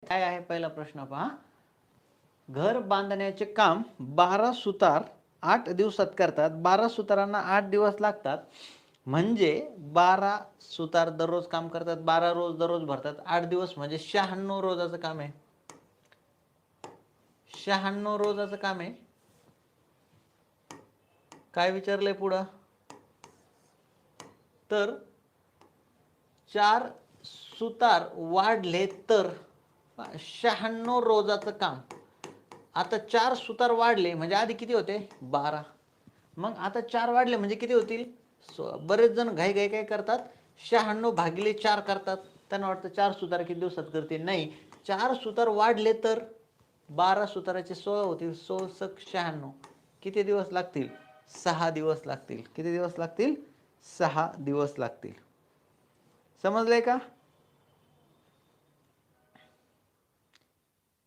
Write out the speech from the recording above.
काय आहे पहिला प्रश्न पहा. घर बांधण्याचे काम 12 सुतार 8 दिवसात करतात. 12 सुतारांना 8 दिवस लागतात. म्हणजे 12 सुतार दररोज काम करतात, 12 रोज दररोज भरतात, 8 दिवस म्हणजे 96 रोजाचं काम आहे. 96 रोजाचं काम आहे. काय विचारलंय पुढं, तर 4 सुतार वाढले तर 96 रोजाचं काम. आता 4 सुतार वाढले म्हणजे आधी किती होते 12, मग आता 4 वाढले म्हणजे किती होतील. बरेच जण घाई घाई काय करतात 96 भागिले 4 करतात. त्यांना वाटतं 4 सुतार किती दिवसात करते. नाही, 4 सुतार वाढले तर 12 सुताराचे 16 होतील. 16 96 किती दिवस लागतील. 6 दिवस लागतील. किती दिवस लागतील. 6 दिवस लागतील. समजलंय का.